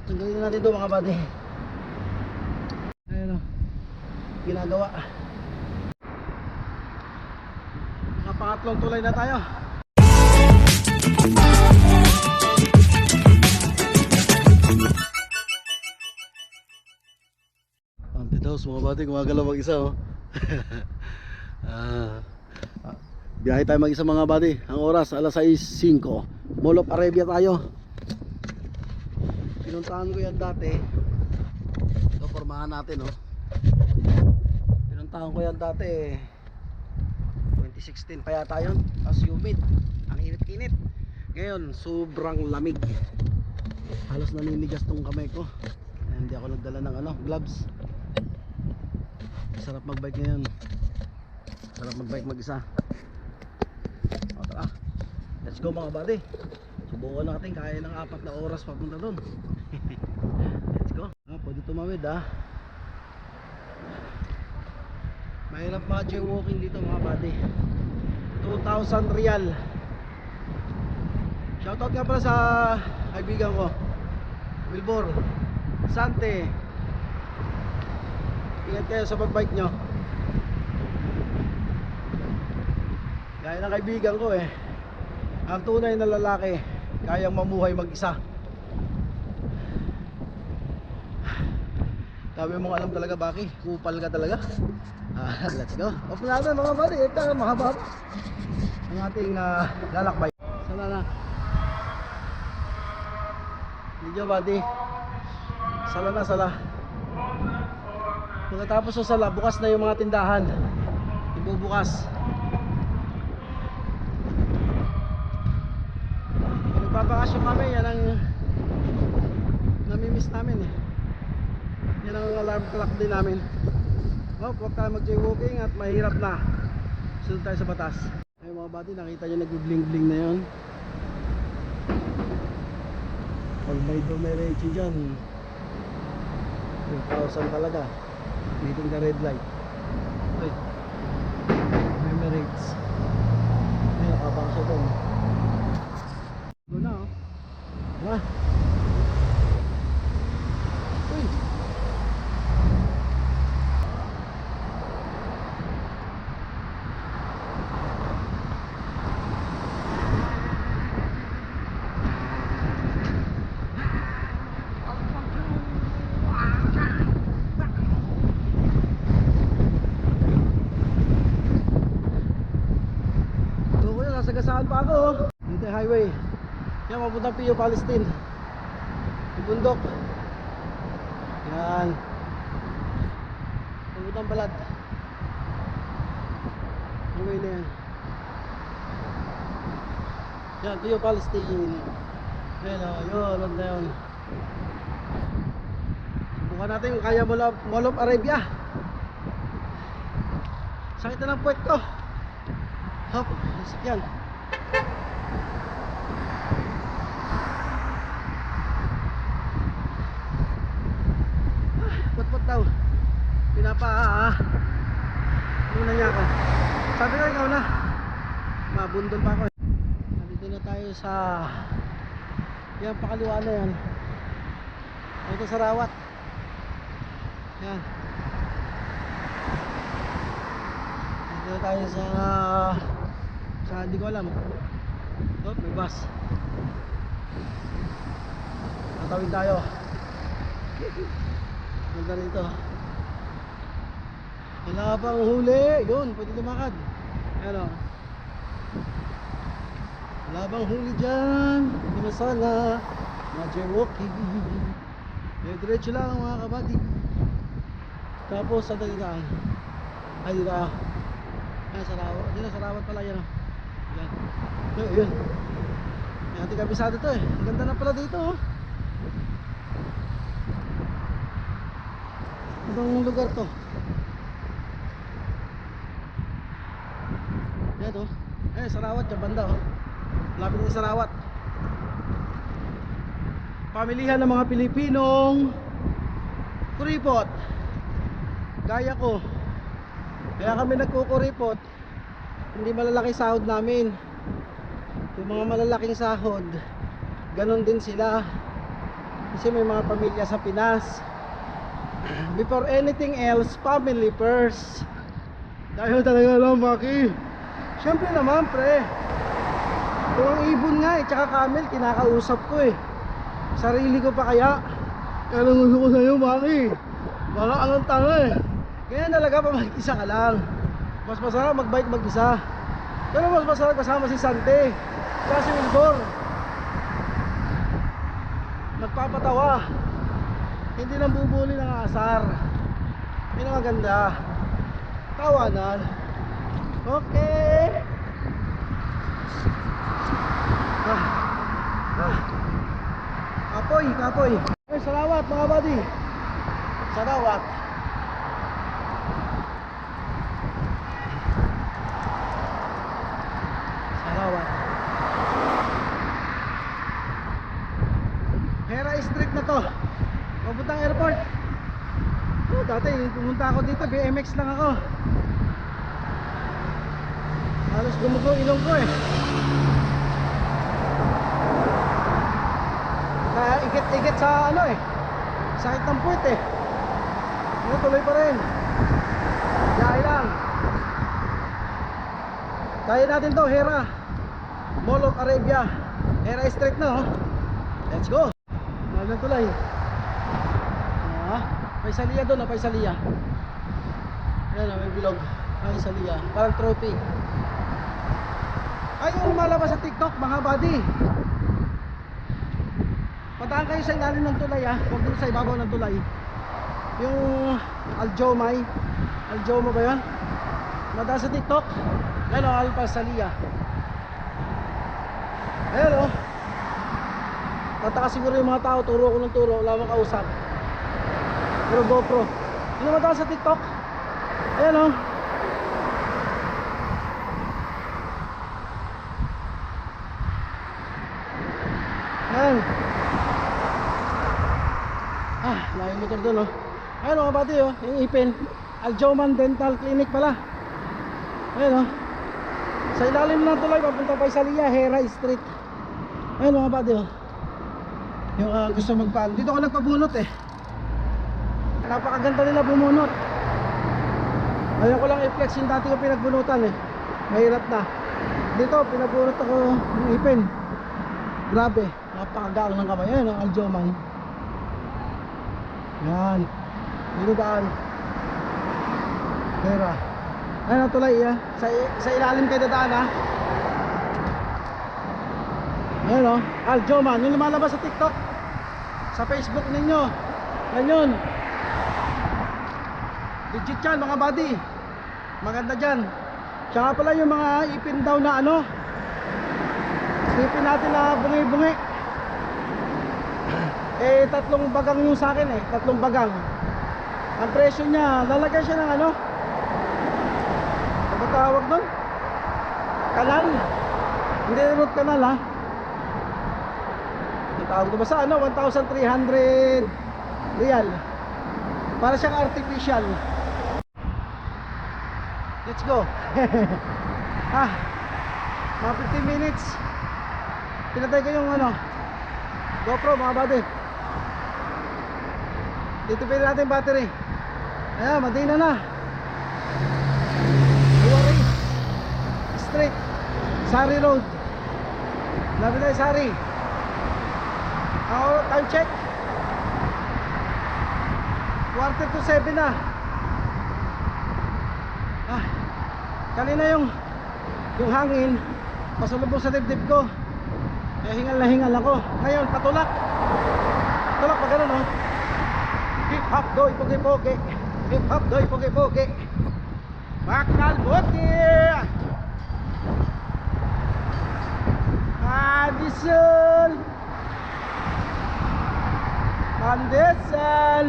Tanggalin na natin ito mga buddy. Ayun o, ginagawa. Pangatlong tulay na tayo. Haunted house mga buddy, gumagalaw mag-isa oh. Biyahe tayo mag-isa mga buddy. Ang oras alas 6:05. Mall of Arabia tayo. Pinuntahan ko yan dati. Ito pormahan natin oh. Pinuntahan ko yan dati 2016 pa yata yun. Tapos humid, ang init-init. Ngayon sobrang lamig. Halos naninigas tong kamay ko. Hindi ako nagdala ng gloves. Sarap magbike ngayon. Sarap magbike mag-isa. O tara, let's go mga buddy. Subukan natin, kaya ng 4 na oras papunta doon. Let's go. Pwede tumawid mahirap jaywalking dito mga buddy. 2,000 real. Shoutout nga pala sa kaibigan ko Wilbur Sante. Ingat kayo sa pagbike nyo. Gaya ng kaibigan ko ang tunay na lalaki kayang mamuhay mag-isa. Sabi mo alam talaga Baki, kupal ka talaga. Let's go. Off natin mga buddy. Ito mahaba ang ating lalakbay. Sala na. Medyo buddy. Sala na sala. Pagkatapos ng sala, bukas na yung mga tindahan. Ibubukas. Nagpapakasyon kami. Yan ang namimiss namin Yan ang alarm clock din namin. Huwag tayo mag-jaywalking at mahirap na. Sunod tayo sa batas. Ay mga buddy, nakita nyo nag-bling-bling na yun. Pag may dumiretso dyan 2,000 talaga. Meeting the red light. Ay, Emirates. Ay, nakabang siya doon. Go na Diba? Uy! Nasagasaan pa ako dito yung highway. Yan, mapuntang Pio Palestine. Yung bundok. Yan. Mapuntang Balad. Highway na yan. Yan, Pio Palestine. Yan yun na yun. Subukan natin kung kaya Mall of Arabia. Sakit na ng puwet ko. Hop, yan. Put daw. Muna niya ako. Sabi ko ikaw na. Mabundol pa ako Nandito na tayo sa yan, pakaliwa na yan. Ito sa Rawat. Yan. Dito tayo sa hindi ko alam. May bus. Tatawid tayo. Ganda rito. Wala pang huli. Yun, pwede lumakad. Ayan wala bang huli dyan. Hindi na sana jaywalking. Diretso lang mga kabady. Tapos sa dalitaan. Ay dito sa Rawat. Dito sa Rawat pala yan Yan. Yun. May ating kabisado to Ang ganda na pala dito Anong lugar to? Yan sa Rawat yung banda Lapit na sa Rawat. Pamilihan ng mga Pilipinong kuripot. Gaya ko. Kaya kami nagkukuripot. Hindi malalaki sahod namin. Yung mga malalaking sahod, ganon din sila. Kasi may mga pamilya sa Pinas. Before anything else, family first. Dahil talaga lang, Maki. Siyempre naman, pre. Kung ang ibon nga eh, tsaka camel, kinakausap ko eh. Sarili ko pa kaya. Kaya lang gusto ko sa'yo, Maki. Baka anong tanga eh. Kaya talaga pa mag-isa ka lang. Mas masarap mag-bike mag-isa. Pero mas masarap kasama si Sante. Kasi Wilbur nagpapatawa. Hindi nang bubuli ng asar. Yun ang maganda. Tawanan. Okay. Kapoy, kapoy. Ay, salawat mga buddy. Salawat. Salawat. Hera Street na to. Papuntang airport. Oh, dati pumunta ako dito, BMX lang ako. Halos gumugo ilong ko eh. Kaya ikit-ikit sa ano eh, sakit ng puwet eh. Ano, tuloy pa rin. Yahay lang. Kaya natin to, Hera Mall of Arabia. Hera Street na oh. Let's go. Mahal ng tulay. Paisalia doon, Paisalia. Ayan o, may bilog. Paisalia, parang trophy. Ay, yung lumalabas sa TikTok mga buddy. Pataan kayo sa ilalim ng tulay ah. Huwag dito sa ibabaw ng tulay. Yung Aljomay. Aljoma ba yan? Madaan sa TikTok. Ayan o, Paisalia. Ayan o. Tataka siguro yung mga tao, turo ko ng turo, wala mong kausap. Pero GoPro. Hindi naman tayo sa TikTok. Ayan o. Ayan. Laking motor doon o. Ayan mga buddy o. Yung ipin. Aljoman Dental Clinic pala. Ayan o. Sa ilalim ng tulay papunta pa sa Lia, Hera Street. Ayan mga buddy o. Yung gusto magpaan. Dito ako nagpabunot eh. Napakaganda nila bumunot. Ayaw ko lang i-flex yung dati ko pinagbunutan eh. Mahirap na. Dito pinabunot ako ng ipin. Grabe. Napakagaang ng kamay. Ayan ang Aljoman. Yan. Dito daan. Pera. Ayan ang tulay ah. Sa ilalim kayo dadaan ah. Ayan o. Aljoman. Yung lumalabas sa TikTok. Sa Facebook ninyo. Yan yun. Legit yan mga buddy. Maganda dyan. Tsaka pala yung mga ipin daw na ano, ipin natin na bungi-bungi. Eh 3 bagang yung sa akin eh. 3 bagang. Ang presyo niya, lalagyan siya ng ano, ano ba tawag doon? Kanal. Hindi root kanal ha. Tawag ko ba sa ano, 1,300 real. Para siyang artificial. Let's go. Mga 15 minutes. Pinatay ko yung ano, GoPro mga buddy. Dito pili natin battery. Ayan, Madina na. Huwari Street, Sari Road. Labi tayo Sari. Time check 1:45 na. Kanina yung hangin pasalubong sa dibdib ko. Eh hingal na hingal ako. Ngayon patulak. Patulak pa ganun oh. Hip hop doy pogi-pogi. Hip hop doy pogi-pogi. Bakal buti. Diesel. Pandesal.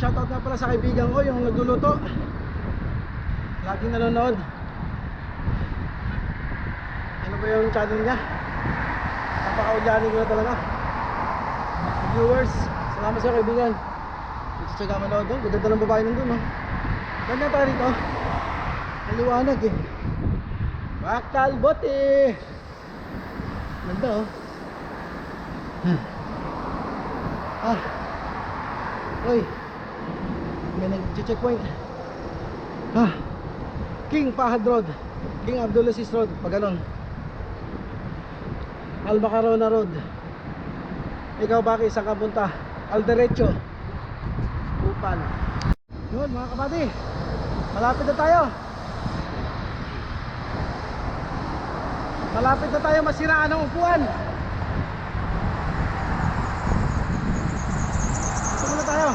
Shoutout nga pala sa kaibigan ko yung nagluluto. Laging nanonood. Ano ba yung channel niya? Napaka-udyani ko na talaga. Viewers, Salamat sa'yo kaibigan. Nagsasaga manood doon. Ganda ng babae nandun, oh. Ganda tayo rito. Ang liwanag eh. Bakal bote. Ganda, oh. Uy, may nag-checkpoint. King Fahad Road, King Abdulaziz Road, pag ganon. Al Macarona Road. Ikaw bakit isang kapunta? Al Derecho, Upal. Yun mga kabady, malapit na tayo. Malapit na tayo masiraan ng upuan. Muna tayo.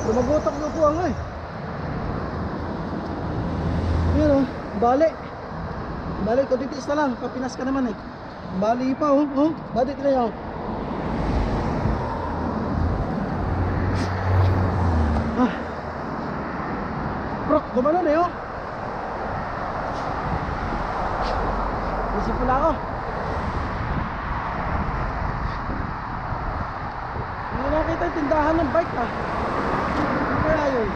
Lumagutok yung upuan ko eh. Yun oh, bali. Bali, kutitis na lang. Papinas ka naman eh. Bali pa oh. Oh, bali tina yun. Bro, gumanon eh oh. Isip pula ako. Hindi nakita yung tindahan ng bike ah. Ano kaya yun?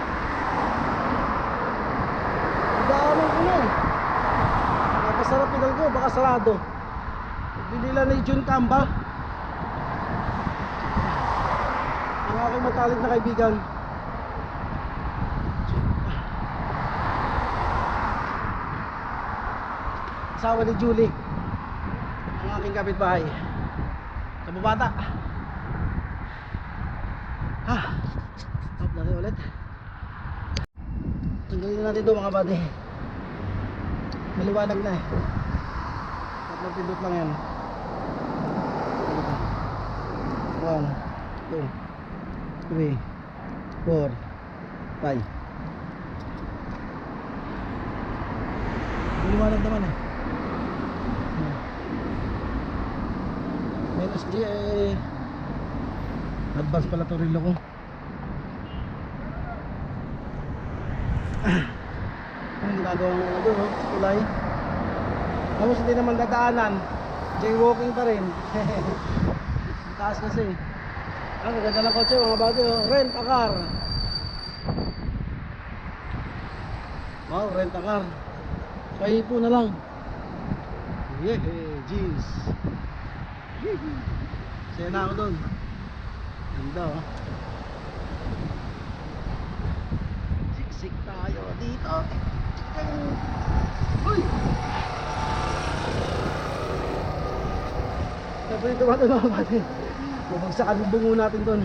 Tindahan ng ano eh. Nakasarap yung ko, baka sarado. Binila ni Jun Kamba, ang aking matalik na kaibigan. Asawa ni Julie, ang aking kapitbahay. Kababata. Stop natin ulit. Tanggalin na natin ito mga buddy. Maliwanag na eh. Tatlong pindot lang yan. 1, 2, 3, 4, 5. Maliwanag naman eh. Minus G eh. Advance pala ito rilo ko. Anong ginagawa mo na doon, sa kulay? Tapos hindi naman dadaanan, jaywalking pa rin. Ang taas kasi. Ang ganda ng kotse mga bago. Rent a car. Wow, rent a car. Pahipo na lang. Yeah, jeans. Saya na ako doon. Ganda oh. Siksik tayo dito. Uy! Sabi ito ba ito mga pati? Bumagsakan yung bungo natin doon.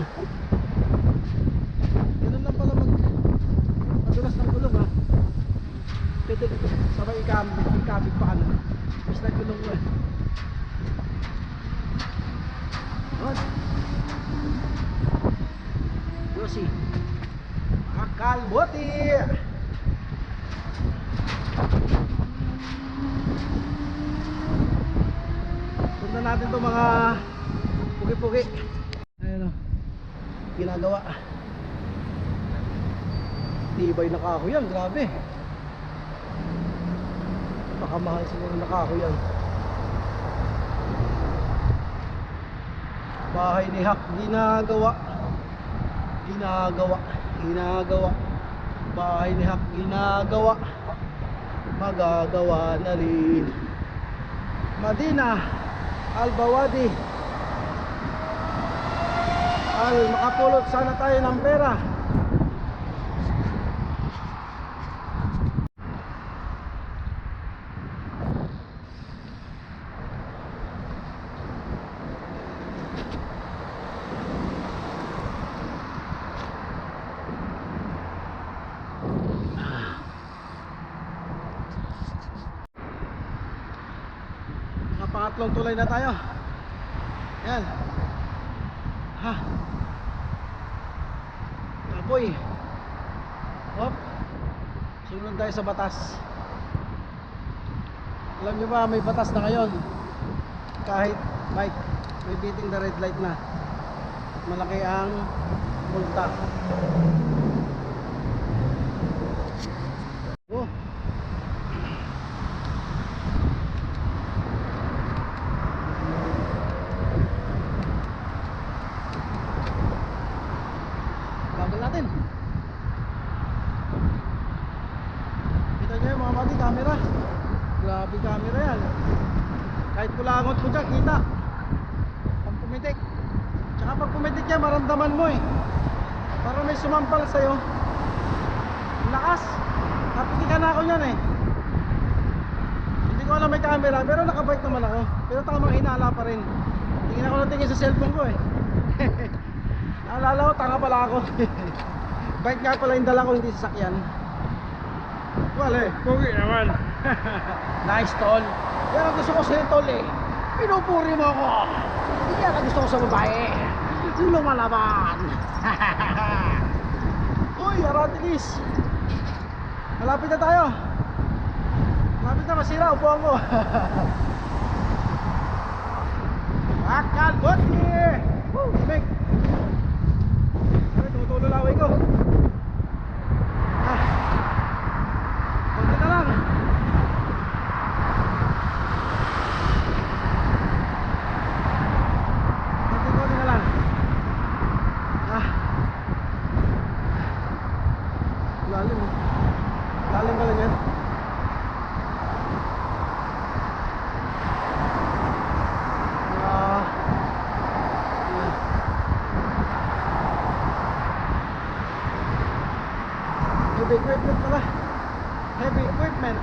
Ganun lang pala madulas ng gulong ha. Pwede sabay ikabig pa ka na. Basta gulong ko eh. What? Yosi Kakalbote. Sundan natin itong mga pugi-pugi. Ayun o, ginagawa. Tibay na kahoy yan, grabe. Baka mahal siguro na kahoy yan. Bahay ni Hak, ginagawa. Bahay ni Hak, ginagawa. Magagawa na rin. Madina Al-Bawadi. Makapulot sana tayo ng pera. Pangatlong tulay na tayo. Yan. Apoy. Hop. Sunod tayo sa batas. Alam nyo ba may batas na ngayon? Kahit may beating the red light na, malaki ang multa. Oh. Tagal natin. Kita nyo yung mga buddy, camera. Grabe camera yan. Kahit kulangot mo dyan, kita. Pag pumitik. Tsaka pag pumitik yan, maramdaman mo eh. Parang may sumampal sa'yo. Lakas. Napitikan na ako yan eh. Hindi ko alam may camera, pero nakabike naman ako. Pero tamang hinala pa rin. Tingin ako na tingin sa cellphone ko eh. Naalala ko, tanga pala ako. Bike nga pala yung dala ko, hindi sasakyan. Wala eh, pugi naman. Nice tol. Yan ang gusto ko sa'yo tol eh. Pinupuri mo ako. Yan ang gusto ko sa babae. Lumalaban. Uy, Aratilis. Malapit na tayo. Malapit na, masira, upuan ko. Akal Botni. Woo, mek. Sabi, tumutulo laway ko. Konti na lang. Konti na lang. Lalim oh. Lalim pala yan. Heavy equipment pala. Heavy equipment.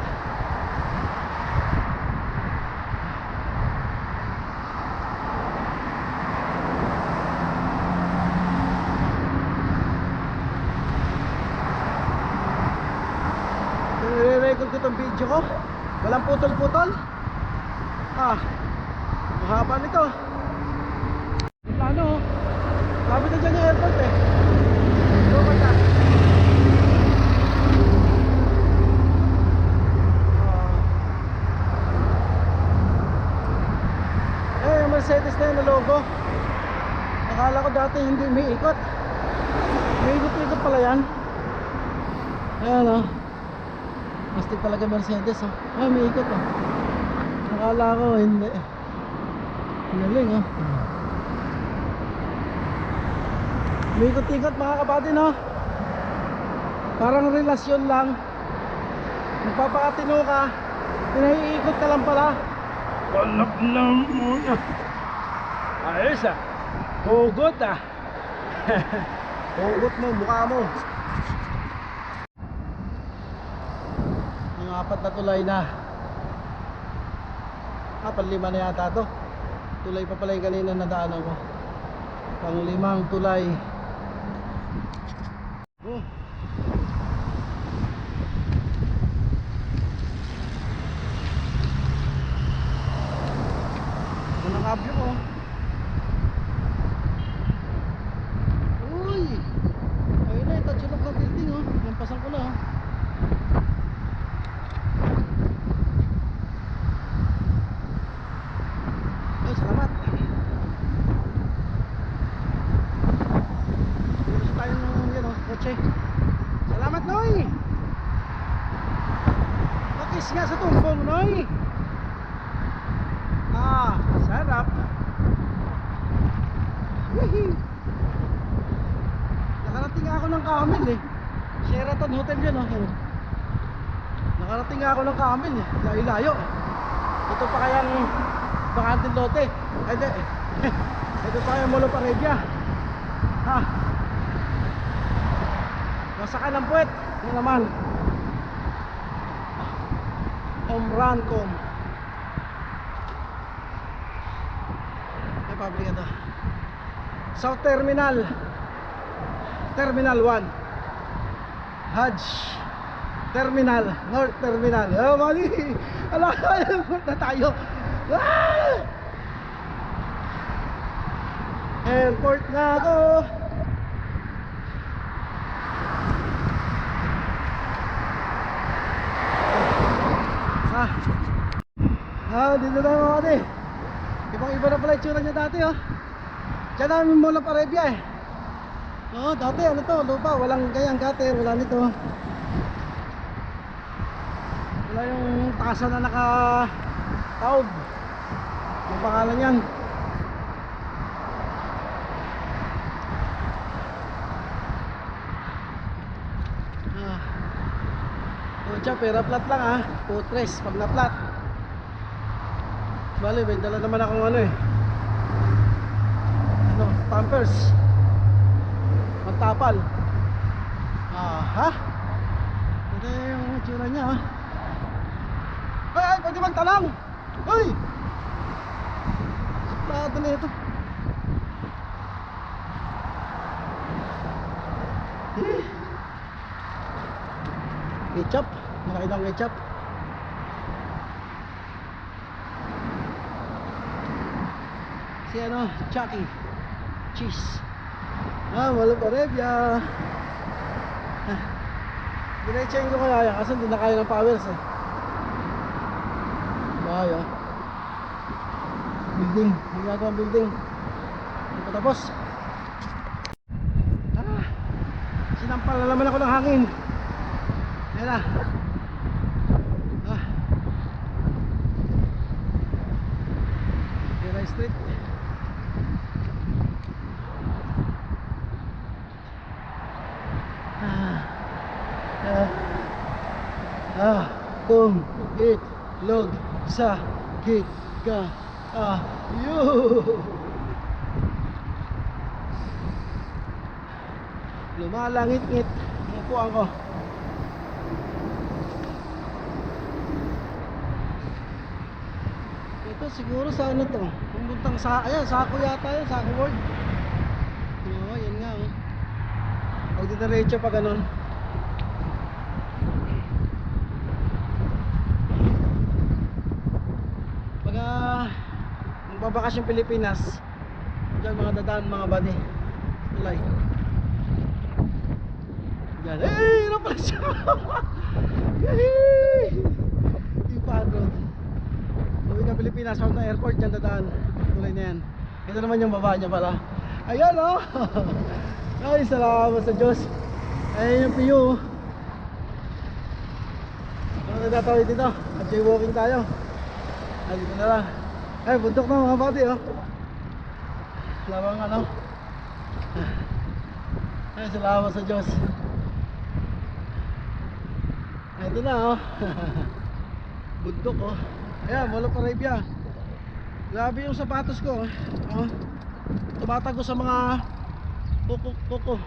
I-record ko itong video ko. Walang putol-putol. Mahaba nito. Plano. Lapit na dyan yung airport eh. Lumat na. Yung Mercedes na yun na logo. Akala ko dati hindi umiikot. Umiikot-ikot pala yan. Ayan o. Plastic talaga Mercedes oh. Umiikot oh. Akala ko hindi. Galing oh. Umiikot-ikot mga kapatid no. Parang relasyon lang. Magpapakatino ka, pinaiikot ka lang pala. Kalap lang muna. Ayos ah. Hugot ah. Hugot mo, mukha mo. Ang apat na tulay na. Panlima na yata to. Tulay pa pala yung kanina na daanan ko. Panglimang tulay. Kabyo ko. Uy! Ayun na, touch up ng building oh. Lampasan ko na oh. Ay, salamat. Gusto tayo ng yan oh, kotse. Salamat Noy! Nakis nga sa tumbong Noy! Sarap. Nakarating ako ng Camel eh. Sheraton Hotel yun oh. Nakarating ako ng Camel eh. Layo-layo. Ito pa kayang bakanteng lote. Hindi. Ito pa kayang Mall of Arabia. Masakan ng puwet. Ito naman Omrancom. Public ito. South Terminal Terminal 1 Hajj Terminal North Terminal. Oh mali. Ala, na tayo. Airport na ako. Dito tayo mga kati. Ibang iba na pala itsura niya dati oh. Diyan namin Mall of Arabia eh. Oo, dati ano to, lupa, walang gayang gutter, wala nito. Wala yung tasa na naka-taob. Yung pangalan yan. ketchup, pero flat lang ha. Putres, pag na flat. Bale, may dala naman akong ano eh. Ano, Pampers. Magtapal. Ha? Ito yung tsura niya ha. Ay, pwede magtanong. Uy! Suplado na ito. Ketchup, nakita ng ketchup. Si ano, Chucky cheese. Wala pa rebya. Diretsahin ko kaya yan kasi hindi na kaya ng powers eh. Kaya building, ginagawang building. Hindi pa tapos. Sinampal na naman ako ng hangin. Ayan na. Pira Street. Kung itlog sa ka lumalangit-ngit ang upuan ko. Ito siguro sa ano to, puntang sa, ayan, Sako yata yun, Sako World. Oo, yan nga oh. Pag diretso pa ganun. Pag magbabakas yung Pilipinas, dyan mga dadaan mga body. Tulay. Yan. Ano pala siya? Yung padron. Uwi ka Pilipinas, huwag na airport dyan dadaan. Tulay na yan. Ito naman yung baba niya pala. Ayan oh. Ay, salamat sa Diyos. Ayan yung view. Ano na tatawid dito? At walking tayo. Ay, dito na lang. Ay, bundok na mga body oh. Labang ano. Ay, salamat sa Diyos. Ay, ito na oh. Bundok oh. Ayan, Mall of Arabia. Grabe yung sapatos ko oh. Tumatago sa mga kuko.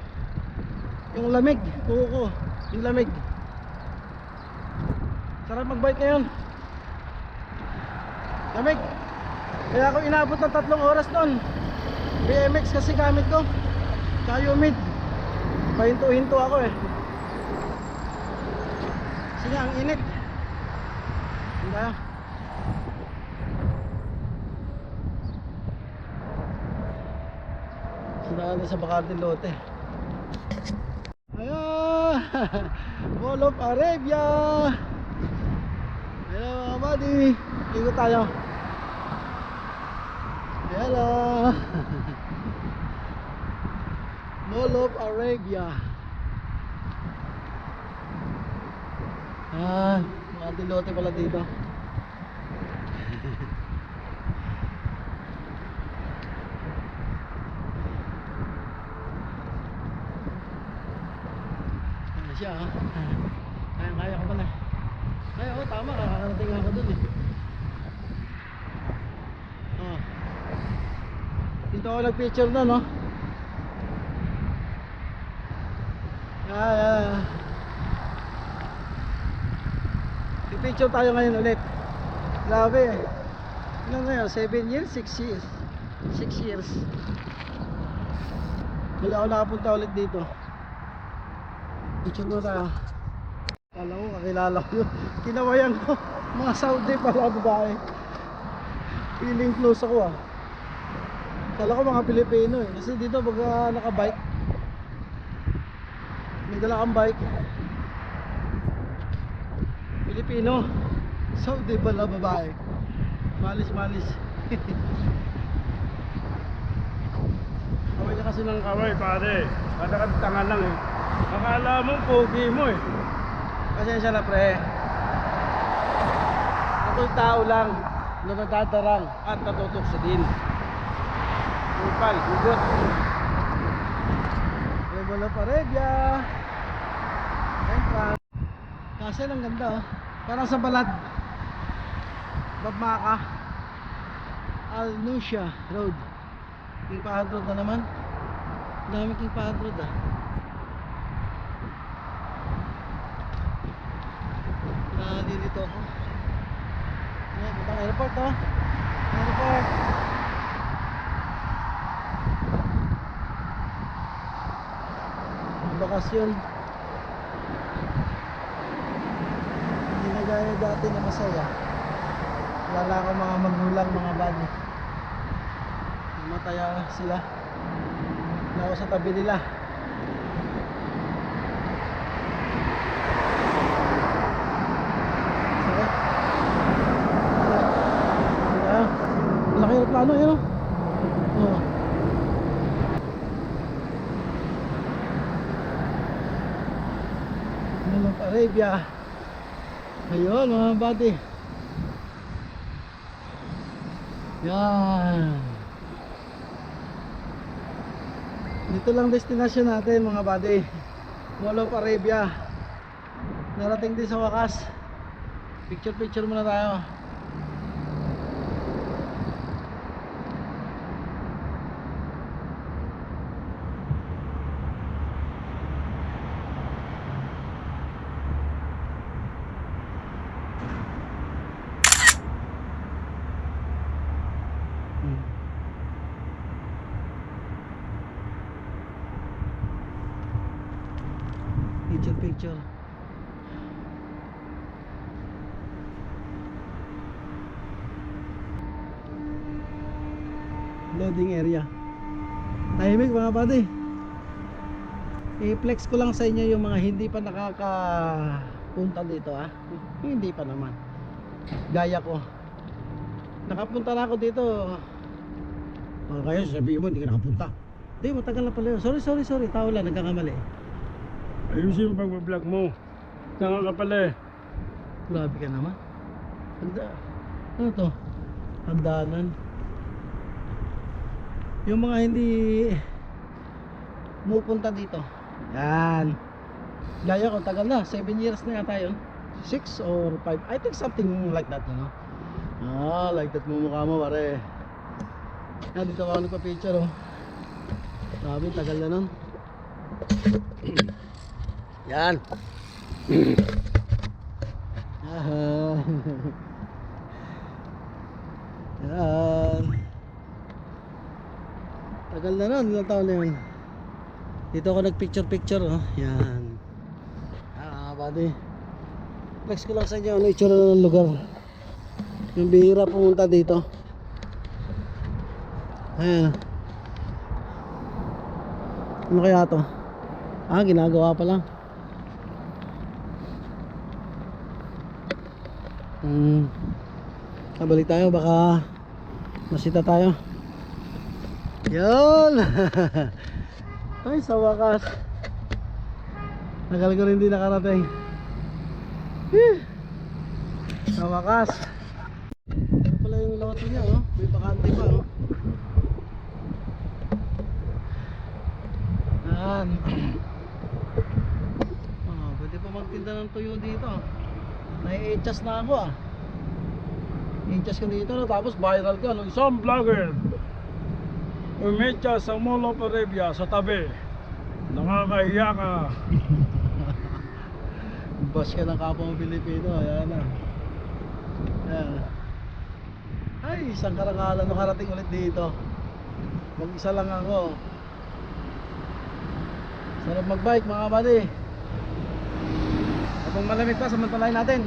Yung lamig, kuko. Yung lamig. Sarap mag-bike ngayon. Lamig. Kaya ako inabot ng 3 oras doon. BMX kasi gamit ko. Kaya humid. Pahinto-hinto ako eh. Kasi nga ang init. Hindi tayo. Sinaan sa Bacardi Lote. Ayan. Mall of Arabia. Hello mga buddy. Ikot tayo. Hello. Mall of Arabia. Bacardi Lote pala dito. Siya ha. Kaya ko pala. Ay oo, tama, kakarating ako dun eh. Dito ako nag-picture na no. Picture tayo ngayon ulit. Grabe eh. Ilan na yun? 7 years? 6 years? 6 years. Hindi ako nakapunta ulit dito. Picture mo tayo. Kala ko, kakilala ko yun. Kinawayan ko. Mga Saudi pala babae. Feeling close ako ah. Kala ko mga Pilipino eh. Kasi dito pag nakabike, may dala kang bike, Pilipino. Saudi pala babae. Malis. Kaway na kasi ng kaway pare. Kadakad-tangan lang eh. Akala mo pogi mo eh. Pasensya na pre. Ako'y tao lang na nagdadarang at natutokso din. Upal, hugot. Mall of Arabia. Asel, ang ganda oh. Parang sa Balad. Babmaka. Al Nusha Road. King Fahad Road na naman. Dami King Fahad Road ah. Nalilito ako. Yan, itang airport oh. Airport. Bakasyon. Hindi na gaya dati na masaya. Wala akong mga magulang, mga bali. Mataya sila. Wala ako sa tabi nila. Sakit. Malaki yung plano yun oh. Oh. Mall of Arabia. Ayun mga buddy. Yan. Dito lang destination natin mga buddy. Mall of Arabia. Narating din sa wakas. Picture muna tayo. Picture. Loading area. Tahimik mga buddy. I-flex ko lang sa inyo yung mga hindi pa nakakapunta dito ah. Hindi pa naman. Gaya ko. Nakapunta na ako dito. Kaya sabihin mo hindi ka nakapunta. Hindi, matagal na pala yun. Sorry. Tao lang, nagkakamali. Ayusin yung pag-vlog mo. Tanga ka pala eh. Grabe ka naman. Ano to? Hagdanan. Yung mga hindi pupunta dito. Yan. Gaya ko, tagal na. 7 years na yata yun. 6 or 5. I think something like that, you know? Ah, like that mukha mo, pare. Yan, dito ako nagpa-picture, oh. Grabe, tagal na nun. Yan. Yan. Tagal na nun, ilang taon na yun. Dito ako nagpicture oh. Yan. Buddy. Flex ko lang sa inyo ano itsura ng lugar. Yung bihira pumunta dito. Ayan. Ano kaya to? Ginagawa pa lang. Balik tayo, baka masita tayo. Yun. Ay, sa wakas tagal ko rin hindi nakarating. Sa wakas. Ito pala yung loto niya oh. May bakante pa oh. Yan. Pwede pa magtinda ng tuyo dito. Nai-adjust na ako ah. I-adjust ko dito no? Tapos viral ka no? Isang vlogger umecha sa Mall of Arabia sa tabi. Nakakahiya ka. Boss ka ng kapwa mo Pilipino. Ayan na. Ayan. Ay, isang karangalan nung karating ulit dito. Mag-isa lang ako. Sarap mag-bike mga buddy. Habang malamig pa, samantalahin natin.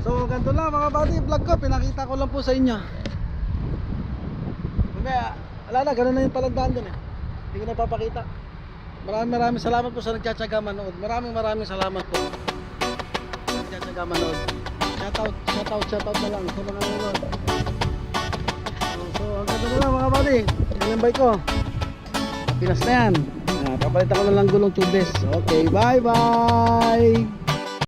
So ganito lang mga buddy, vlog ko, pinakita ko lang po sa inyo. Mamaya, wala na, ganun na yung palandaan dun eh. Hindi ko na papakita. Maraming salamat po sa nagtsatsaga manood. Maraming salamat po nagtsatsaga manood. Shoutout na lang sa mga nanonood. So ang ganito na lang mga buddy. Yan yung bike ko. Pinas na yan. Papalitan ko na lang gulong tubeless. Okay, bye bye.